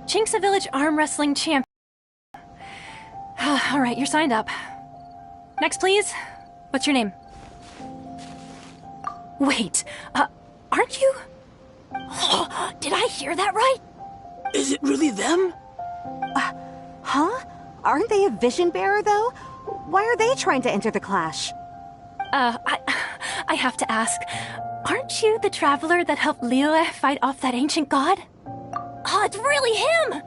Chinxa Village Arm Wrestling Champ. Alright, you're signed up. Next, please. What's your name? Wait, aren't you? Did I hear that right? Is it really them? Huh? Aren't they a vision bearer, though? Why are they trying to enter the clash? I have to ask. Aren't you the traveler that helped Liyue fight off that ancient god? Oh, it's really him!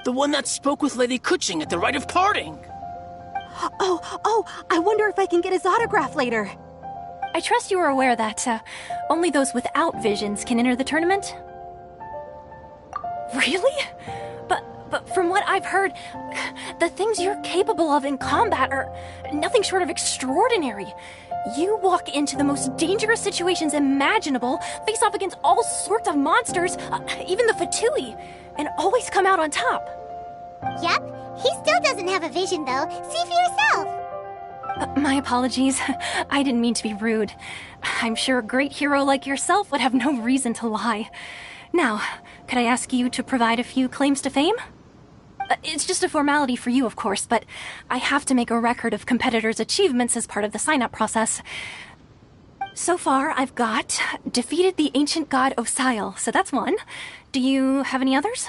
The one that spoke with Lady Kuching at the Rite of Parting. Oh, I wonder if I can get his autograph later. I trust you are aware that, only those without visions can enter the tournament? Really? But from what I've heard, the things you're capable of in combat are nothing short of extraordinary. You walk into the most dangerous situations imaginable, face off against all sorts of monsters, even the Fatui, and always come out on top. Yep, he still doesn't have a vision though. See for yourself. My apologies. I didn't mean to be rude. I'm sure a great hero like yourself would have no reason to lie. Now, could I ask you to provide a few claims to fame? It's just a formality for you, of course, but I have to make a record of competitors' achievements as part of the sign-up process. So far, I've got defeated the ancient god Osile, so that's one. Do you have any others?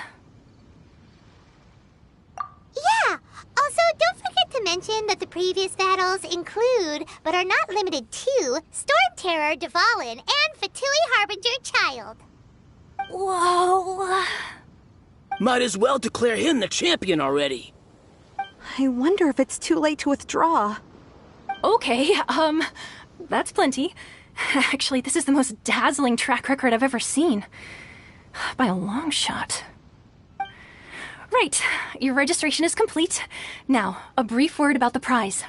Yeah! Also, don't forget to mention that the previous battles include, but are not limited to, Storm Terror, Dvalin, and Fatui Harbinger Child. Whoa... Might as well declare him the champion already. I wonder if it's too late to withdraw. Okay, that's plenty. Actually, this is the most dazzling track record I've ever seen. By a long shot. Right, your registration is complete. Now, a brief word about the prize.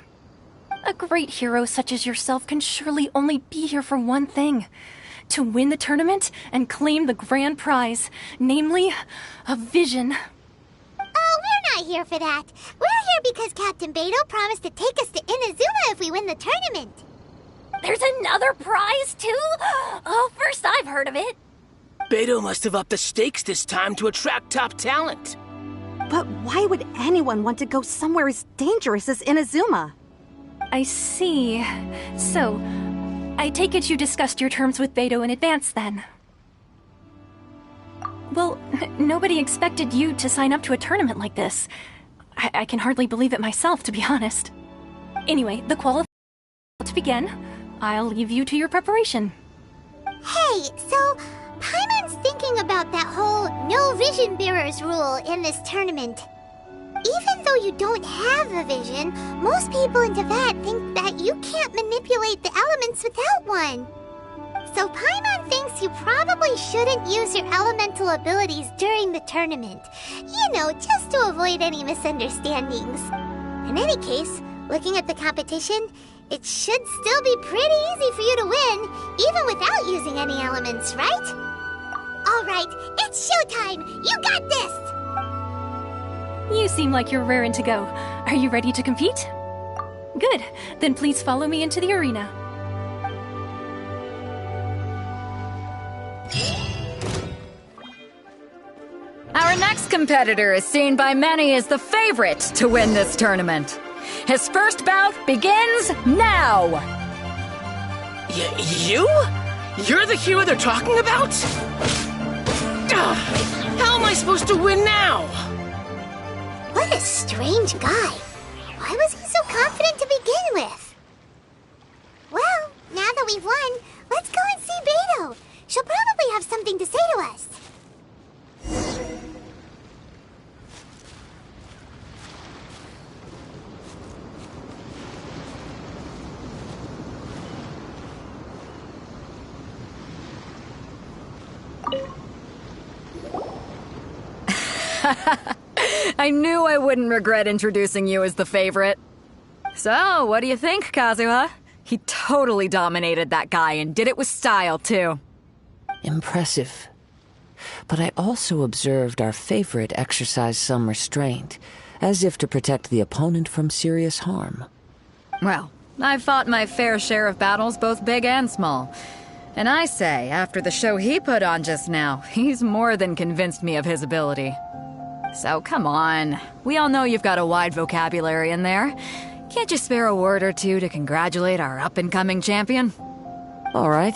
A great hero such as yourself can surely only be here for one thing. To win the tournament and claim the grand prize, namely, a vision. Oh, we're not here for that. We're here because Captain Beidou promised to take us to Inazuma if we win the tournament. There's another prize, too? Oh, first I've heard of it. Beidou must have upped the stakes this time to attract top talent. But why would anyone want to go somewhere as dangerous as Inazuma? I see. So, I take it you discussed your terms with Beidou in advance, then? Well, nobody expected you to sign up to a tournament like this. I can hardly believe it myself, to be honest. Anyway, the qualification to begin. I'll leave you to your preparation. Hey, so Paimon's thinking about that whole no vision bearers rule in this tournament. Even though you don't have a vision, most people in Teyvat think that you can't manipulate the elements without one. So Paimon thinks you probably shouldn't use your elemental abilities during the tournament. You know, just to avoid any misunderstandings. In any case, looking at the competition, it should still be pretty easy for you to win, even without using any elements, right? Alright, it's showtime! You got this! You seem like you're raring to go. Are you ready to compete? Good. Then please follow me into the arena. Our next competitor is seen by many as the favorite to win this tournament. His first bout begins now! You? You're the hero they're talking about? How am I supposed to win now? What a strange guy. Why was he so confident to begin with? Well, now that we've won, let's go and see Beidou. She'll probably have something to say to us. I knew I wouldn't regret introducing you as the favorite. So, what do you think, Kazuha? He totally dominated that guy and did it with style, too. Impressive. But I also observed our favorite exercise some restraint, as if to protect the opponent from serious harm. Well, I've fought my fair share of battles, both big and small. And I say, after the show he put on just now, he's more than convinced me of his ability. So come on. We all know you've got a wide vocabulary in there. Can't you spare a word or two to congratulate our up-and-coming champion? All right.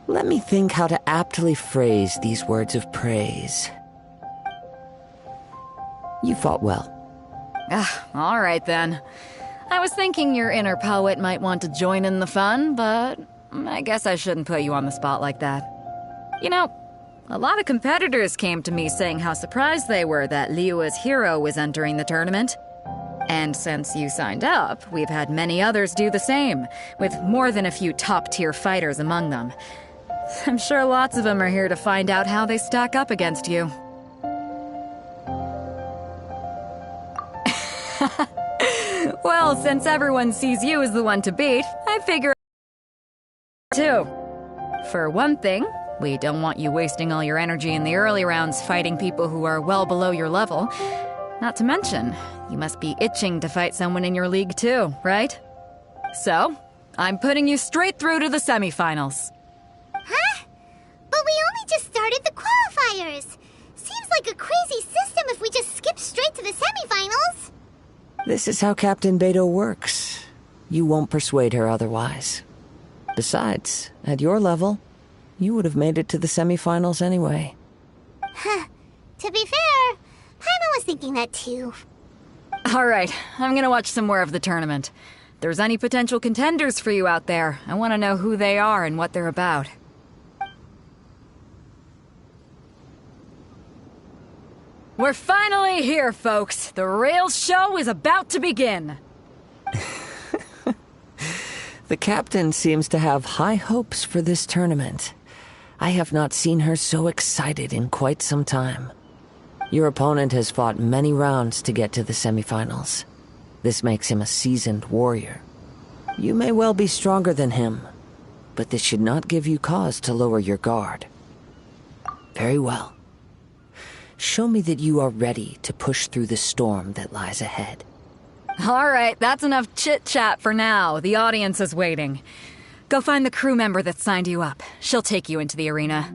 Let me think how to aptly phrase these words of praise. You fought well. All right then. I was thinking your inner poet might want to join in the fun, but I guess I shouldn't put you on the spot like that. You know, a lot of competitors came to me saying how surprised they were that Liyue's hero was entering the tournament. And since you signed up, we've had many others do the same, with more than a few top-tier fighters among them. I'm sure lots of them are here to find out how they stack up against you. Well, since everyone sees you as the one to beat, I figure too. For one thing, we don't want you wasting all your energy in the early rounds fighting people who are well below your level. Not to mention, you must be itching to fight someone in your league too, right? So, I'm putting you straight through to the semifinals. Huh? But we only just started the qualifiers. Seems like a crazy system if we just skip straight to the semifinals. This is how Captain Beidou works. You won't persuade her otherwise. Besides, at your level, you would have made it to the semifinals anyway. Huh. To be fair, Paimon was thinking that too. Alright, I'm gonna watch some more of the tournament. If there's any potential contenders for you out there, I want to know who they are and what they're about. We're finally here, folks. The real show is about to begin. The captain seems to have high hopes for this tournament. I have not seen her so excited in quite some time. Your opponent has fought many rounds to get to the semifinals. This makes him a seasoned warrior. You may well be stronger than him, but this should not give you cause to lower your guard. Very well. Show me that you are ready to push through the storm that lies ahead. Alright, that's enough chit-chat for now. The audience is waiting. Go find the crew member that signed you up. She'll take you into the arena.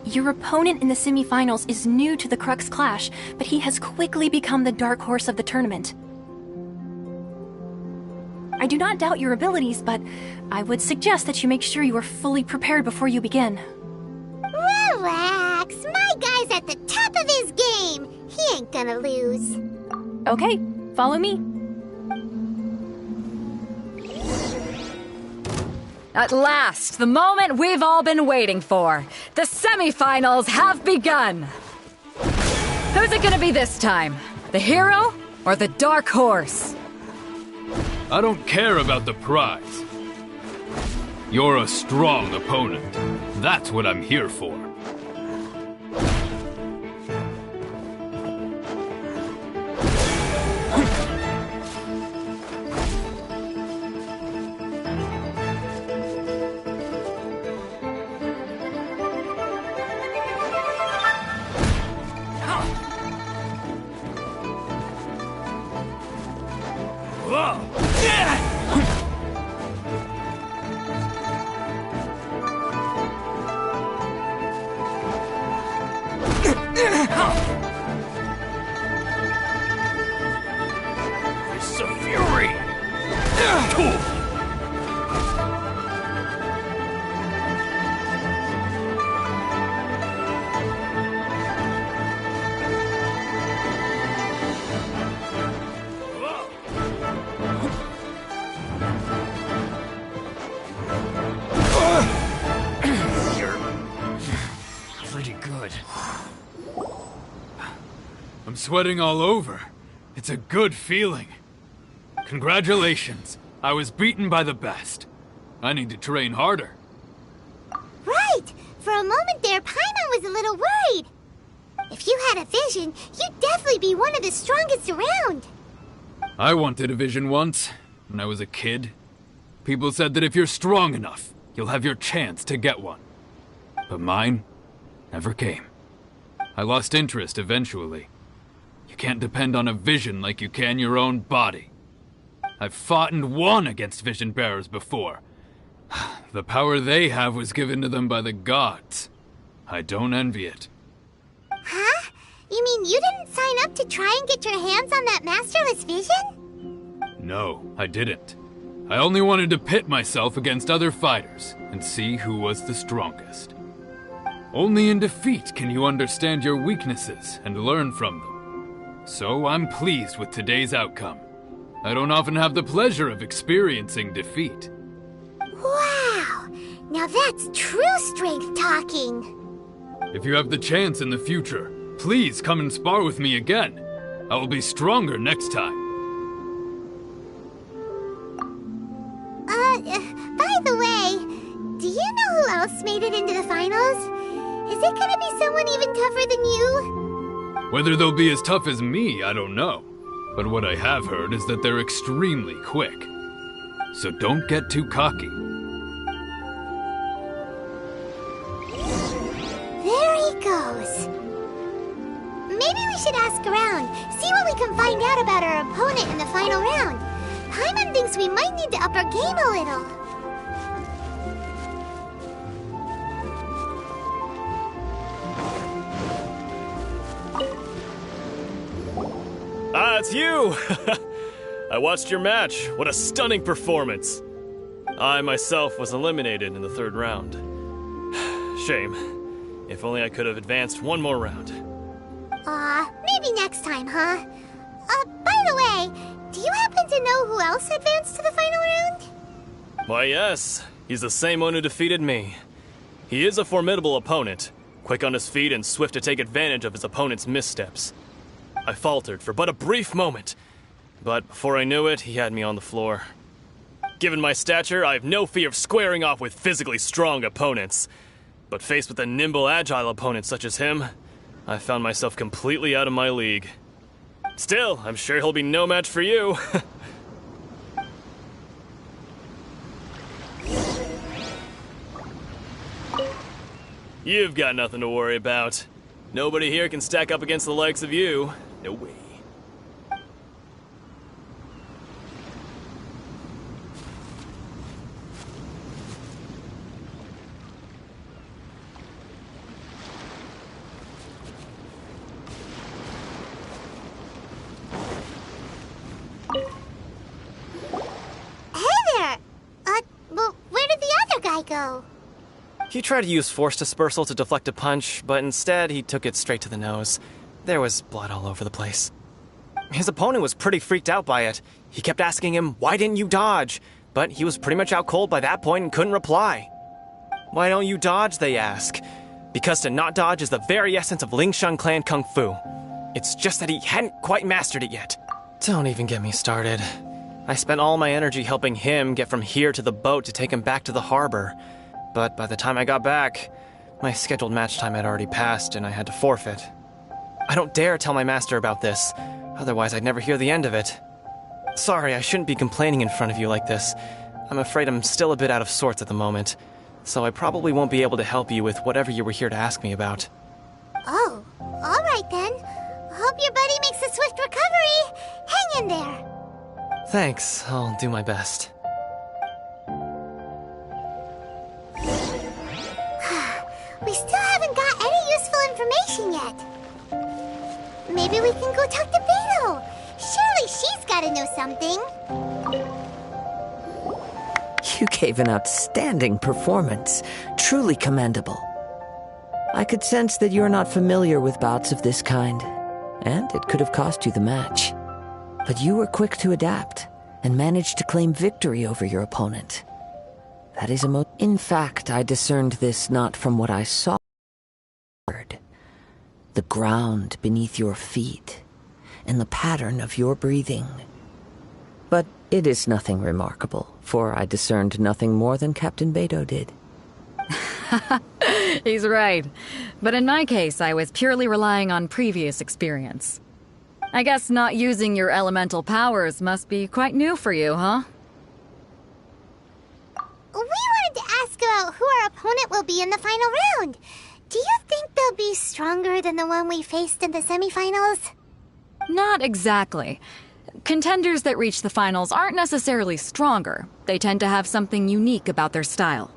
Your opponent in the semifinals is new to the Crux Clash, but he has quickly become the dark horse of the tournament. I do not doubt your abilities, but I would suggest that you make sure you are fully prepared before you begin. Relax. My guy's at the top of his game. He ain't gonna lose. Okay, follow me. At last, the moment we've all been waiting for. The semifinals have begun. Who's it gonna be this time? The hero or the dark horse? I don't care about the prize. You're a strong opponent. That's what I'm here for. Fists of Fury! You're pretty good. I'm sweating all over. It's a good feeling. Congratulations. I was beaten by the best. I need to train harder. Right. For a moment there, Paimon was a little worried. If you had a vision, you'd definitely be one of the strongest around. I wanted a vision once, when I was a kid. People said that if you're strong enough, you'll have your chance to get one. But mine never came. I lost interest eventually. You can't depend on a vision like you can your own body. I've fought and won against Vision Bearers before. The power they have was given to them by the gods. I don't envy it. Huh? You mean you didn't sign up to try and get your hands on that masterless vision? No, I didn't. I only wanted to pit myself against other fighters and see who was the strongest. Only in defeat can you understand your weaknesses and learn from them. So I'm pleased with today's outcome. I don't often have the pleasure of experiencing defeat. Wow! Now that's true strength talking. If you have the chance in the future, please come and spar with me again. I will be stronger next time. By the way, do you know who else made it into the finals? Is it gonna be someone even tougher than you? Whether they'll be as tough as me, I don't know. But what I have heard is that they're extremely quick. So don't get too cocky. There he goes. Maybe we should ask around, see what we can find out about our opponent in the final round. Paimon thinks we might need to up our game a little. Ah, it's you! I watched your match. What a stunning performance. I myself was eliminated in the third round. Shame. If only I could have advanced one more round. Maybe next time, huh? By the way, do you happen to know who else advanced to the final round? Why, yes. He's the same one who defeated me. He is a formidable opponent, quick on his feet and swift to take advantage of his opponent's missteps. I faltered for but a brief moment, but before I knew it, he had me on the floor. Given my stature, I have no fear of squaring off with physically strong opponents. But faced with a nimble, agile opponent such as him, I found myself completely out of my league. Still, I'm sure he'll be no match for you. You've got nothing to worry about. Nobody here can stack up against the likes of you. No way. Well, where did the other guy go? He tried to use force dispersal to deflect a punch, but instead he took it straight to the nose. There was blood all over the place. His opponent was pretty freaked out by it. He kept asking him, "Why didn't you dodge?" But he was pretty much out cold by that point and couldn't reply. "Why don't you dodge?" they ask. Because to not dodge is the very essence of Lingsheng Clan Kung Fu. It's just that he hadn't quite mastered it yet. Don't even get me started. I spent all my energy helping him get from here to the boat to take him back to the harbor. But by the time I got back, my scheduled match time had already passed and I had to forfeit. I don't dare tell my master about this, otherwise I'd never hear the end of it. Sorry, I shouldn't be complaining in front of you like this. I'm afraid I'm still a bit out of sorts at the moment, so I probably won't be able to help you with whatever you were here to ask me about. Oh, all right then. Hope your buddy makes a swift recovery. Hang in there. Thanks, I'll do my best. We still haven't got any useful information yet. Maybe we can go talk to Beto. Surely she's gotta know something. You gave an outstanding performance. Truly commendable. I could sense that you're not familiar with bouts of this kind, and it could have cost you the match. But you were quick to adapt, and managed to claim victory over your opponent. That is In fact, I discerned this not from what I saw. The ground beneath your feet, and the pattern of your breathing. But it is nothing remarkable, for I discerned nothing more than Captain Beto did. He's right. But in my case, I was purely relying on previous experience. I guess not using your elemental powers must be quite new for you, huh? We wanted to ask about who our opponent will be in the final round. Do you think they'll be stronger than the one we faced in the semifinals? Not exactly. Contenders that reach the finals aren't necessarily stronger. They tend to have something unique about their style.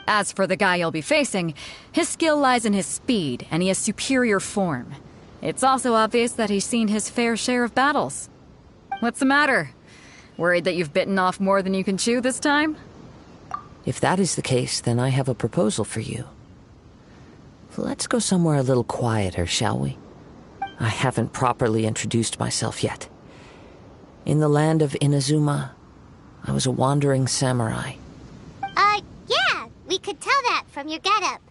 As for the guy you'll be facing, his skill lies in his speed, and he has superior form. It's also obvious that he's seen his fair share of battles. What's the matter? Worried that you've bitten off more than you can chew this time? If that is the case, then I have a proposal for you. Let's go somewhere a little quieter, shall we? I haven't properly introduced myself yet. In the land of Inazuma, I was a wandering samurai. Yeah, we could tell that from your getup.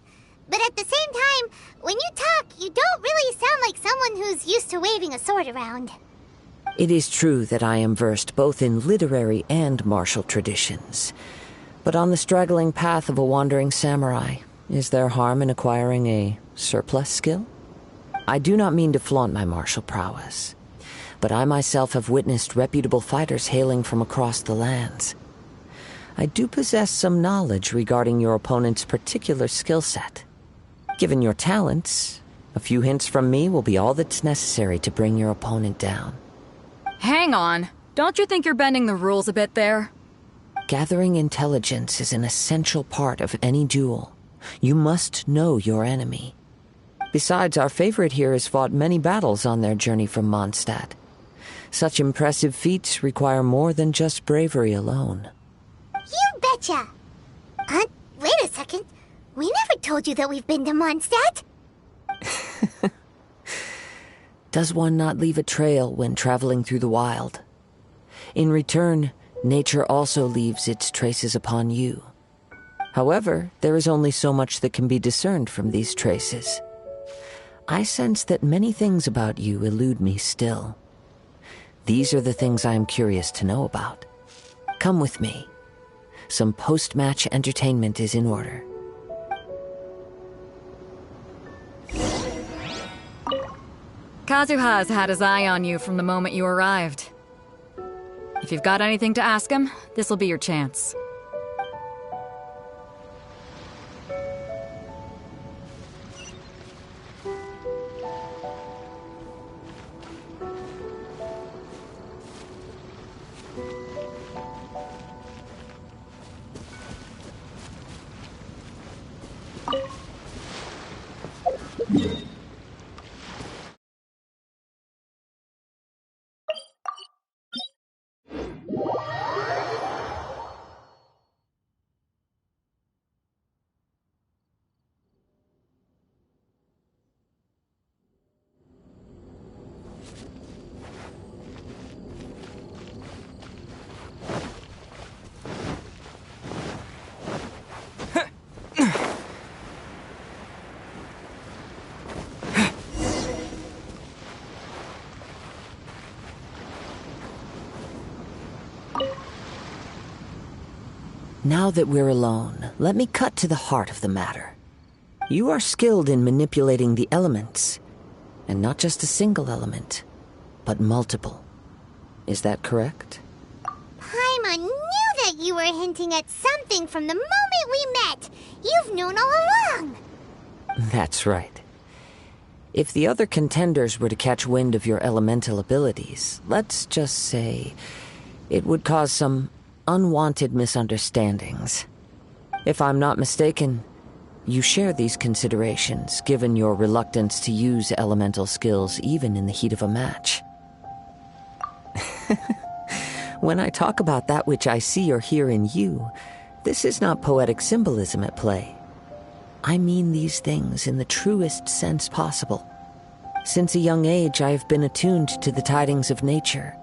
But at the same time, when you talk, you don't really sound like someone who's used to waving a sword around. It is true that I am versed both in literary and martial traditions. But on the straggling path of a wandering samurai, is there harm in acquiring a surplus skill? I do not mean to flaunt my martial prowess, but I myself have witnessed reputable fighters hailing from across the lands. I do possess some knowledge regarding your opponent's particular skill set. Given your talents, a few hints from me will be all that's necessary to bring your opponent down. Hang on. Don't you think you're bending the rules a bit there? Gathering intelligence is an essential part of any duel. You must know your enemy. Besides, our favorite here has fought many battles on their journey from Mondstadt. Such impressive feats require more than just bravery alone. You betcha! Wait a second. We never told you that we've been to Mondstadt. Does one not leave a trail when traveling through the wild? In return, nature also leaves its traces upon you. However, there is only so much that can be discerned from these traces. I sense that many things about you elude me still. These are the things I am curious to know about. Come with me. Some post-match entertainment is in order. Kazuha's had his eye on you from the moment you arrived. If you've got anything to ask him, this'll be your chance. Now that we're alone, let me cut to the heart of the matter. You are skilled in manipulating the elements, and not just a single element, but multiple. Is that correct? Paimon knew that you were hinting at something from the moment we met. You've known all along. That's right. If the other contenders were to catch wind of your elemental abilities, let's just say it would cause some unwanted misunderstandings. If I'm not mistaken, you share these considerations, given your reluctance to use elemental skills even in the heat of a match. When I talk about that which I see or hear in you, this is not poetic symbolism at play. I mean these things in the truest sense possible. Since a young age, I have been attuned to the tidings of nature.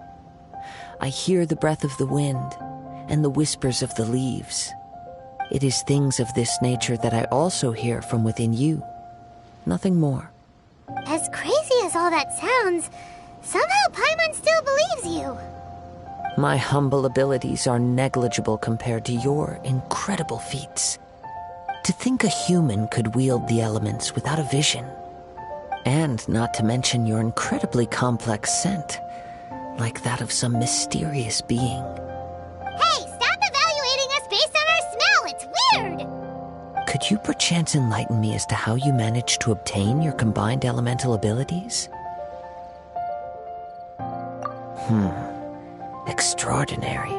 I hear the breath of the wind and the whispers of the leaves. It is things of this nature that I also hear from within you. Nothing more. As crazy as all that sounds, somehow Paimon still believes you. My humble abilities are negligible compared to your incredible feats. To think a human could wield the elements without a vision. And not to mention your incredibly complex scent, like that of some mysterious being. Hey, stop evaluating us based on our smell! It's weird! Could you perchance enlighten me as to how you managed to obtain your combined elemental abilities? Extraordinary.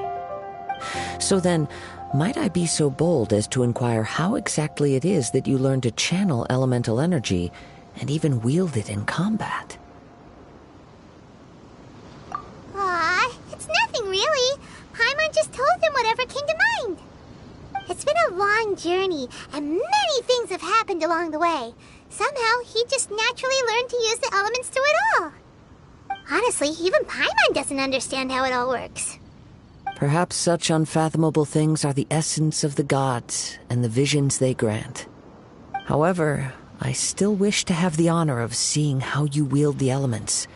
So then, might I be so bold as to inquire how exactly it is that you learn to channel elemental energy and even wield it in combat? Aw, it's nothing really. Paimon just told him whatever came to mind. It's been a long journey, and many things have happened along the way. Somehow, he just naturally learned to use the elements through it all. Honestly, even Paimon doesn't understand how it all works. Perhaps such unfathomable things are the essence of the gods and the visions they grant. However, I still wish to have the honor of seeing how you wield the elements.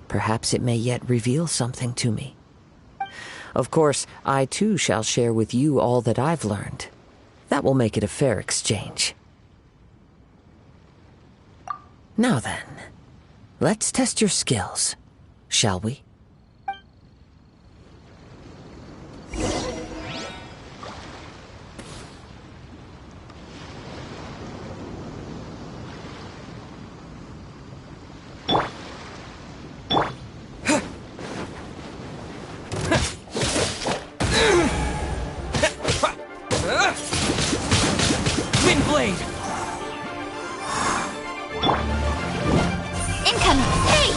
Perhaps it may yet reveal something to me. Of course, I too shall share with you all that I've learned. That will make it a fair exchange. Now then, let's test your skills, shall we? Windblade! Incoming! Hey!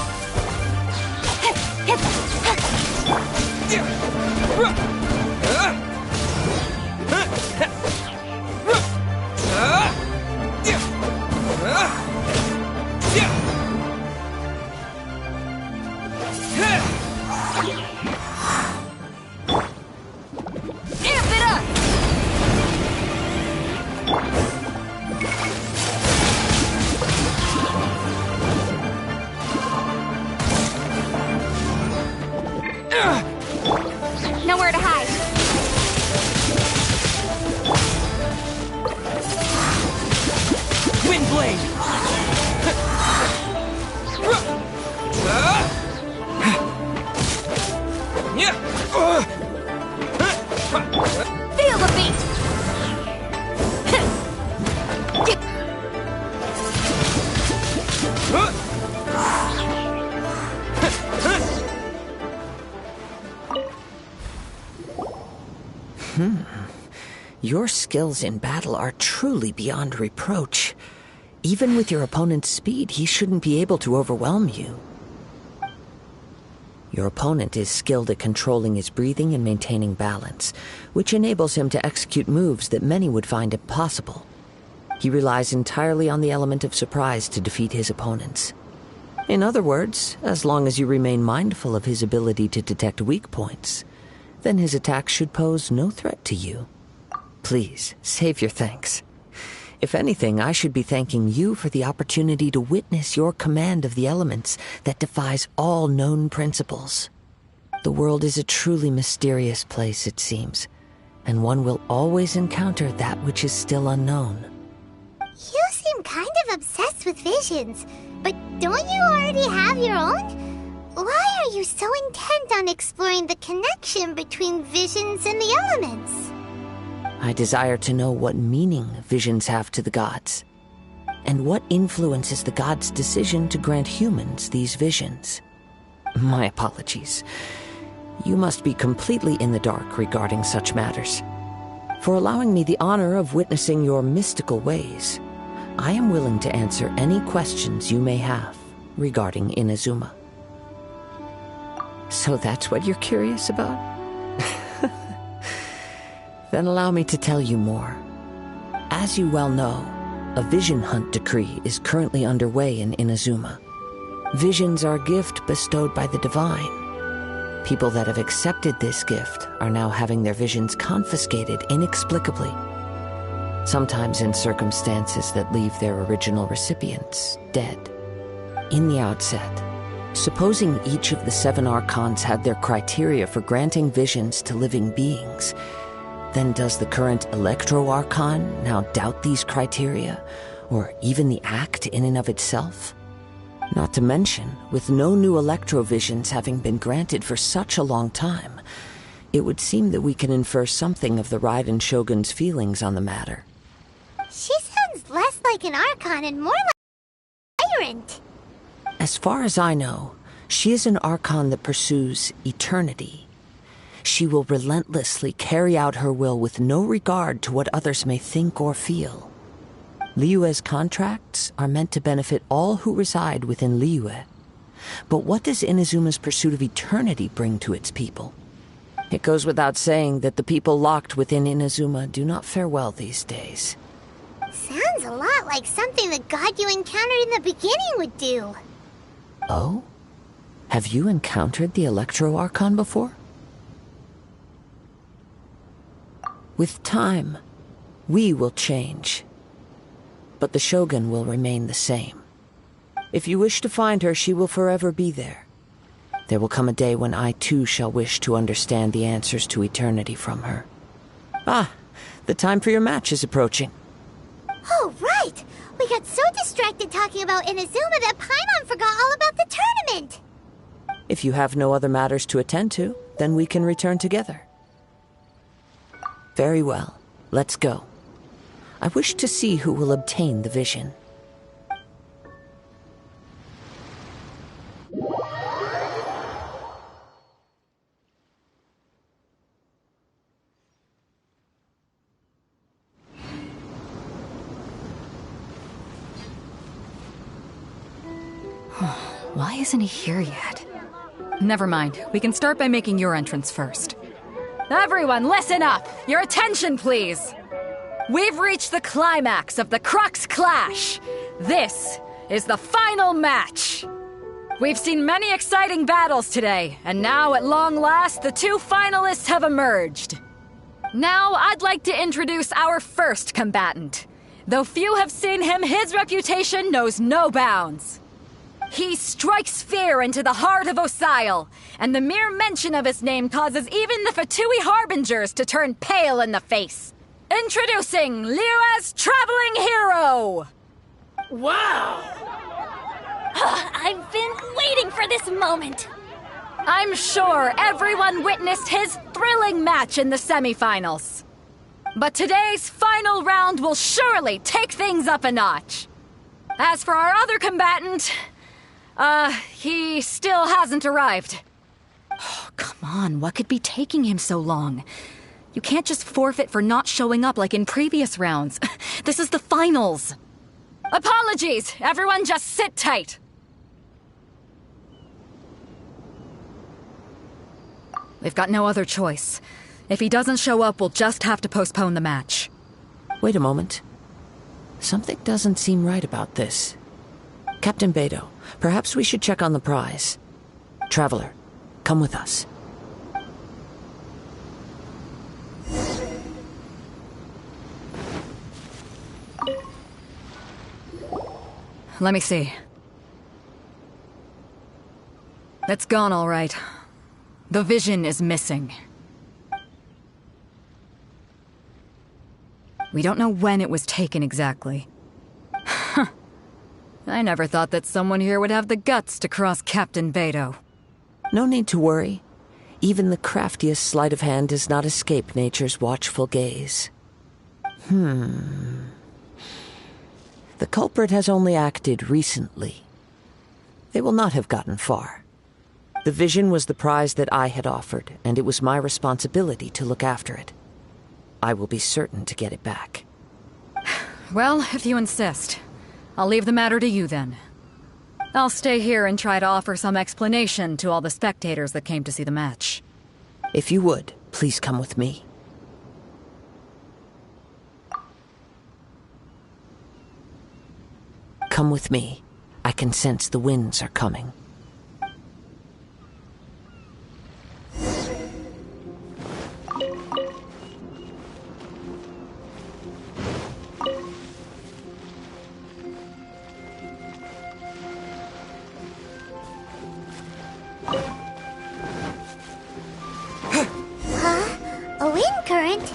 Amp it up! Nowhere to hide. Windblade! Feel the beat! Your skills in battle are truly beyond reproach. Even with your opponent's speed, he shouldn't be able to overwhelm you. Your opponent is skilled at controlling his breathing and maintaining balance, which enables him to execute moves that many would find impossible. He relies entirely on the element of surprise to defeat his opponents. In other words, as long as you remain mindful of his ability to detect weak points, then his attacks should pose no threat to you. Please, save your thanks. If anything, I should be thanking you for the opportunity to witness your command of the elements that defies all known principles. The world is a truly mysterious place, it seems, and one will always encounter that which is still unknown. You seem kind of obsessed with visions, but don't you already have your own? Why are you so intent on exploring the connection between visions and the elements? I desire to know what meaning visions have to the gods, and what influences the gods' decision to grant humans these visions. My apologies. You must be completely in the dark regarding such matters. For allowing me the honor of witnessing your mystical ways, I am willing to answer any questions you may have regarding Inazuma. So that's what you're curious about? Then allow me to tell you more. As you well know, a vision hunt decree is currently underway in Inazuma. Visions are a gift bestowed by the divine. People that have accepted this gift are now having their visions confiscated inexplicably, sometimes in circumstances that leave their original recipients dead. In the outset, supposing each of the 7 archons had their criteria for granting visions to living beings, then does the current Electro Archon now doubt these criteria, or even the act in and of itself? Not to mention, with no new Electrovisions having been granted for such a long time, it would seem that we can infer something of the Raiden Shogun's feelings on the matter. She sounds less like an Archon and more like a tyrant. As far as I know, She is an Archon that pursues eternity. She will relentlessly carry out her will with no regard to what others may think or feel. Liyue's contracts are meant to benefit all who reside within Liyue. But what does Inazuma's pursuit of eternity bring to its people? It goes without saying that the people locked within Inazuma do not fare well these days. Sounds a lot like something the god you encountered in the beginning would do. Oh? Have you encountered the Electro Archon before? With time, we will change. But the Shogun will remain the same. If you wish to find her, she will forever be there. There will come a day when I too shall wish to understand the answers to eternity from her. Ah, the time for your match is approaching. Oh, right! We got so distracted talking about Inazuma that Paimon forgot all about the tournament! If you have no other matters to attend to, then we can return together. Very well. Let's go. I wish to see who will obtain the vision. Why isn't he here yet? Never mind. We can start by making your entrance first. Everyone, listen up! Your attention, please! We've reached the climax of the Crux Clash! This is the final match! We've seen many exciting battles today, and now, at long last, the two finalists have emerged. Now, I'd like to introduce our first combatant. Though few have seen him, his reputation knows no bounds. He strikes fear into the heart of Osile, and the mere mention of his name causes even the Fatui Harbingers to turn pale in the face. Introducing Liyue's traveling hero! Wow! I've been waiting for this moment. I'm sure everyone witnessed his thrilling match in the semifinals. But today's final round will surely take things up a notch. As for our other combatant, he still hasn't arrived. Oh, come on, what could be taking him so long? You can't just forfeit for not showing up like in previous rounds. This is the finals. Apologies, everyone just sit tight. We've got no other choice. If he doesn't show up, we'll just have to postpone the match. Wait a moment. Something doesn't seem right about this. Captain Beidou, perhaps we should check on the prize. Traveler, come with us. Let me see. It's gone, all right. The vision is missing. We don't know when it was taken exactly. I never thought that someone here would have the guts to cross Captain Beidou. No need to worry. Even the craftiest sleight of hand does not escape nature's watchful gaze. The culprit has only acted recently. They will not have gotten far. The vision was the prize that I had offered, and it was my responsibility to look after it. I will be certain to get it back. Well, if you insist. I'll leave the matter to you then. I'll stay here and try to offer some explanation to all the spectators that came to see the match. If you would, please come with me. Come with me. I can sense the winds are coming. A wind current?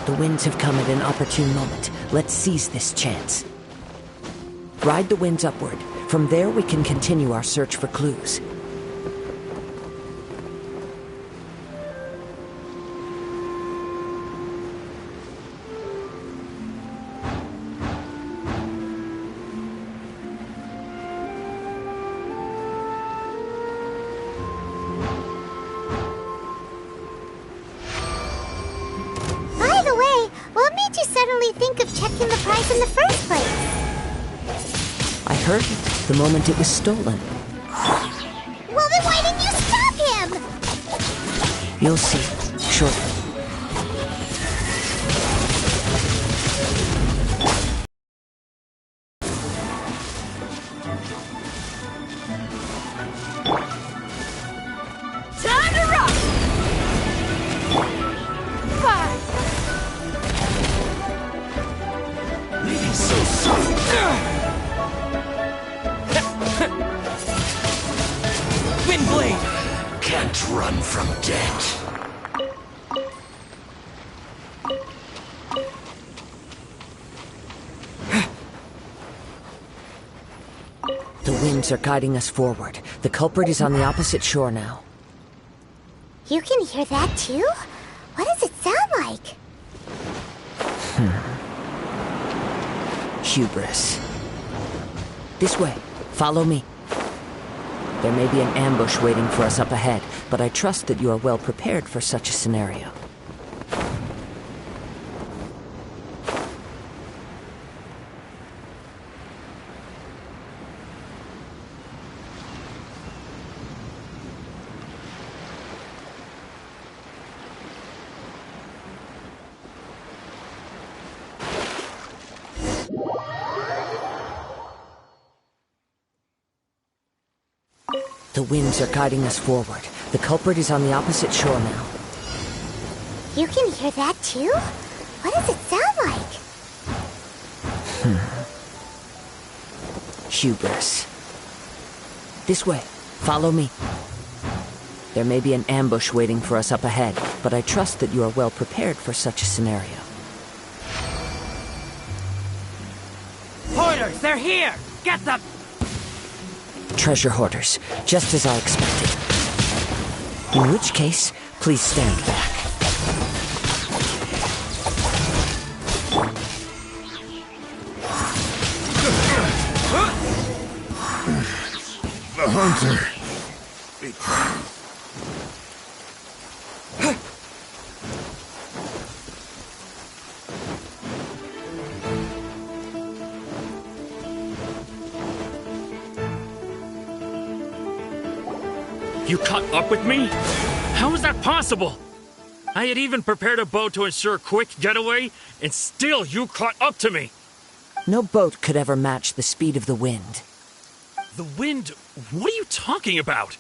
The winds have come at an opportune moment. Let's seize this chance. Ride the winds upward. From there we can continue our search for clues. suddenly think of checking the price in the first place? I heard it the moment it was stolen. Well, then why didn't you stop him? You'll see, shortly. Time to rock! Fire! Windblade! Can't run from death. The winds are guiding us forward. The culprit is on the opposite shore now. You can hear that too? What does it sound like? Hubris. This way. Follow me. There may be an ambush waiting for us up ahead, but I trust that you are well prepared for such a scenario. The winds are guiding us forward. The culprit is on the opposite shore now. You can hear that too? What does it sound like? Hubris. This way. Follow me. There may be an ambush waiting for us up ahead, but I trust that you are well prepared for such a scenario. Hoarders, they're here! Get them! Treasure hoarders, just as I expected. In which case, please stand back. The hunter. You caught up with me? How is that possible? I had even prepared a boat to ensure a quick getaway, and still you caught up to me. No boat could ever match the speed of the wind. The wind? What are you talking about?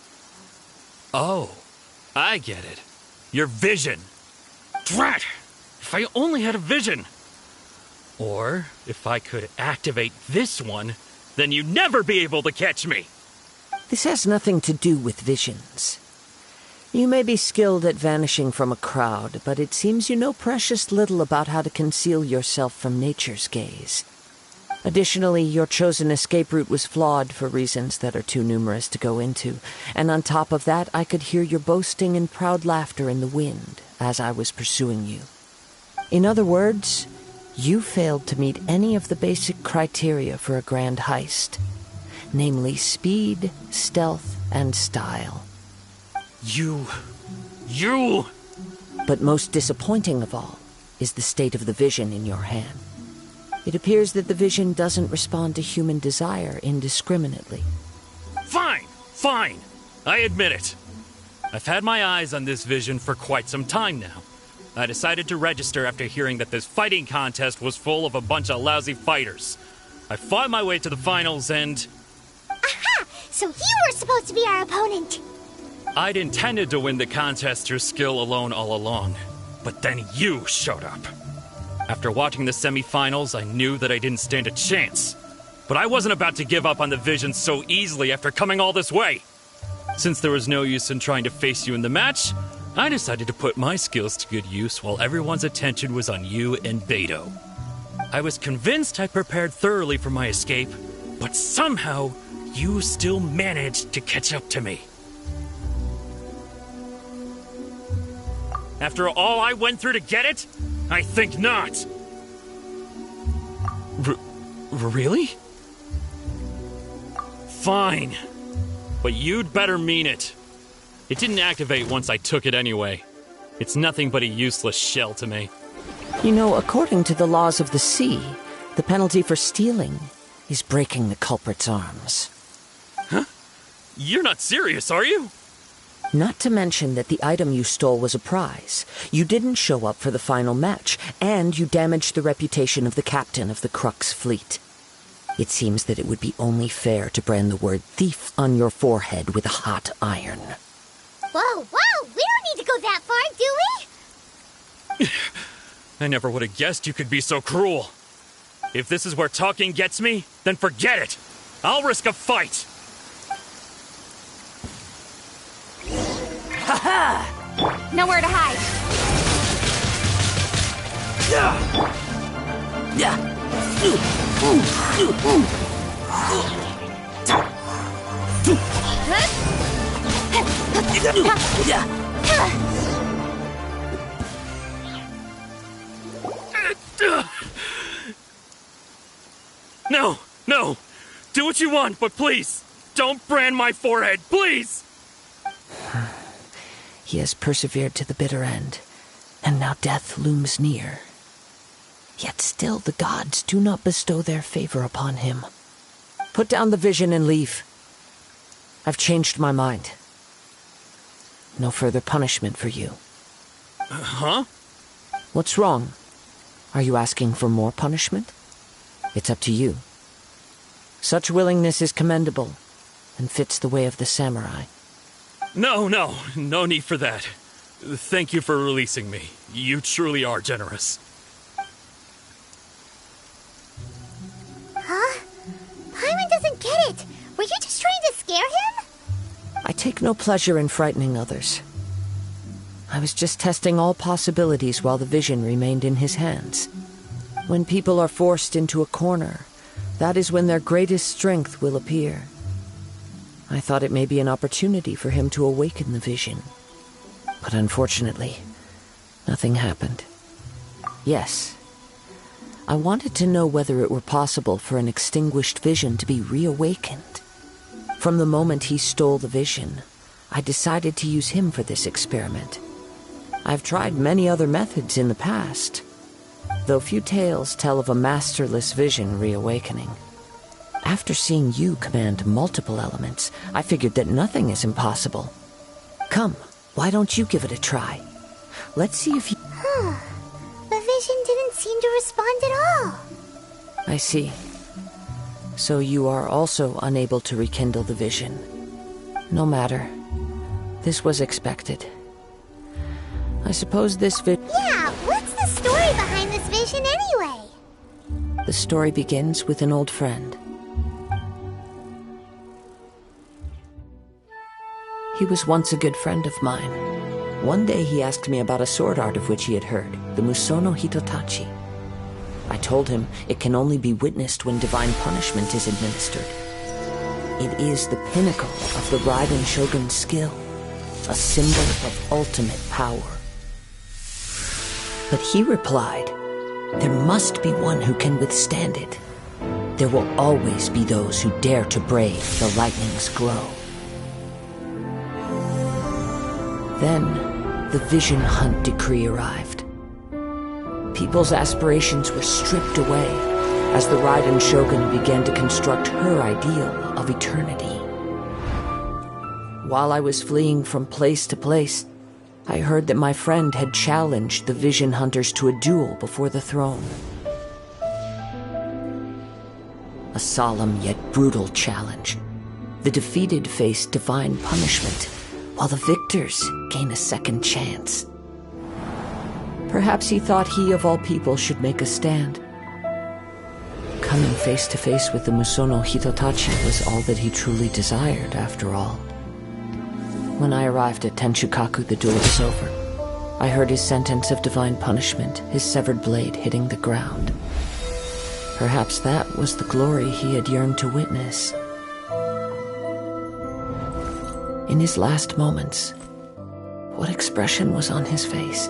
Oh, I get it. Your vision. Drat! If I only had a vision. Or, if I could activate this one, then you'd never be able to catch me. This has nothing to do with visions. You may be skilled at vanishing from a crowd, but it seems you know precious little about how to conceal yourself from nature's gaze. Additionally, your chosen escape route was flawed for reasons that are too numerous to go into, and on top of that, I could hear your boasting and proud laughter in the wind as I was pursuing you. In other words, you failed to meet any of the basic criteria for a grand heist. Namely speed, stealth, and style. You... But most disappointing of all is the state of the vision in your hand. It appears that the vision doesn't respond to human desire indiscriminately. Fine. I admit it. I've had my eyes on this vision for quite some time now. I decided to register after hearing that this fighting contest was full of a bunch of lousy fighters. I fought my way to the finals and... Aha! So you were supposed to be our opponent! I'd intended to win the contest through skill alone all along, but then you showed up. After watching the semifinals, I knew that I didn't stand a chance. But I wasn't about to give up on the vision so easily after coming all this way. Since there was no use in trying to face you in the match, I decided to put my skills to good use while everyone's attention was on you and Beidou. I was convinced I prepared thoroughly for my escape, but somehow you still managed to catch up to me. After all I went through to get it? I think not. Really? Fine. But you'd better mean it. It didn't activate once I took it anyway. It's nothing but a useless shell to me. You know, according to the laws of the sea, the penalty for stealing is breaking the culprit's arms. Huh? You're not serious, are you? Not to mention that the item you stole was a prize. You didn't show up for the final match, and you damaged the reputation of the captain of the Crux fleet. It seems that it would be only fair to brand the word thief on your forehead with a hot iron. Whoa, whoa! We don't need to go that far, do we? I never would have guessed you could be so cruel. If this is where talking gets me, then forget it. I'll risk a fight. Ha-ha! Nowhere to hide. No, no. Do what you want, but please, don't brand my forehead, please! He has persevered to the bitter end, and now death looms near. Yet still the gods do not bestow their favor upon him. Put down the vision and leave. I've changed my mind. No further punishment for you. Huh? What's wrong? Are you asking for more punishment? It's up to you. Such willingness is commendable, and fits the way of the samurai. No need for that. Thank you for releasing me. You truly are generous. Huh? Paimon doesn't get it. Were you just trying to scare him? I take no pleasure in frightening others. I was just testing all possibilities while the vision remained in his hands. When people are forced into a corner, that is when their greatest strength will appear. I thought it may be an opportunity for him to awaken the vision. But unfortunately, nothing happened. Yes, I wanted to know whether it were possible for an extinguished vision to be reawakened. From the moment he stole the vision, I decided to use him for this experiment. I've tried many other methods in the past, though few tales tell of a masterless vision reawakening. After seeing you command multiple elements, I figured that nothing is impossible. Come, why don't you give it a try? Let's see if you... The vision didn't seem to respond at all. I see. So you are also unable to rekindle the vision. No matter. This was expected. I suppose this Yeah, what's the story behind this vision anyway? The story begins with an old friend. He was once a good friend of mine. One day he asked me about a sword art of which he had heard, the Musono Hitotachi. I told him it can only be witnessed when divine punishment is administered. It is the pinnacle of the Raiden Shogun's skill, a symbol of ultimate power. But he replied, there must be one who can withstand it. There will always be those who dare to brave the lightning's glow. Then, the Vision Hunt decree arrived. People's aspirations were stripped away as the Raiden Shogun began to construct her ideal of eternity. While I was fleeing from place to place, I heard that my friend had challenged the Vision Hunters to a duel before the throne. A solemn yet brutal challenge. The defeated face divine punishment, while the victors gain a second chance. Perhaps he thought he of all people should make a stand. Coming face to face with the Musono Hitotachi was all that he truly desired, after all. When I arrived at Tenshukaku, the duel was over. I heard his sentence of divine punishment, his severed blade hitting the ground. Perhaps that was the glory he had yearned to witness. In his last moments, what expression was on his face?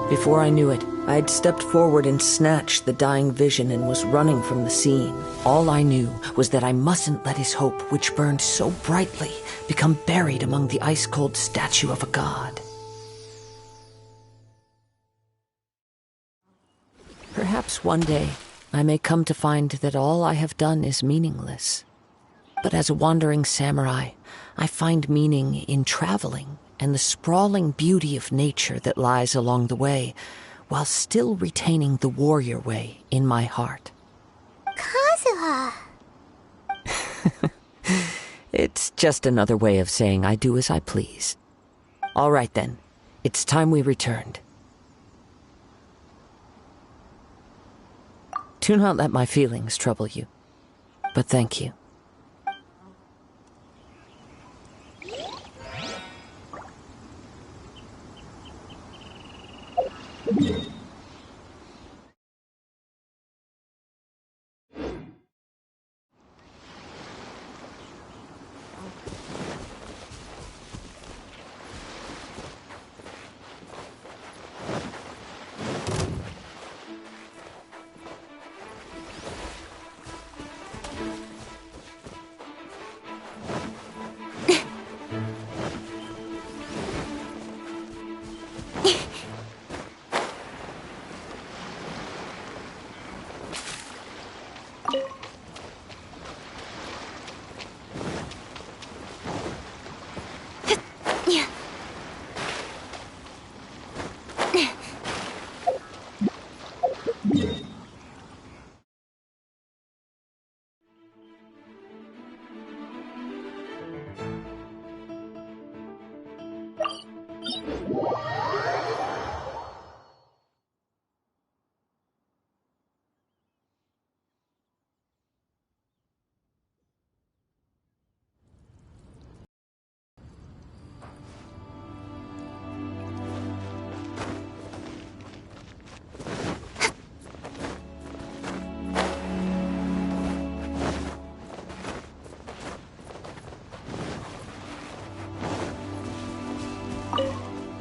Before I knew it, I had stepped forward and snatched the dying vision and was running from the scene. All I knew was that I mustn't let his hope, which burned so brightly, become buried among the ice-cold statue of a god. Perhaps one day I may come to find that all I have done is meaningless. But as a wandering samurai, I find meaning in traveling and the sprawling beauty of nature that lies along the way, while still retaining the warrior way in my heart. Kazuha! It's just another way of saying I do as I please. All right then, it's time we returned. Do not let my feelings trouble you, but thank you.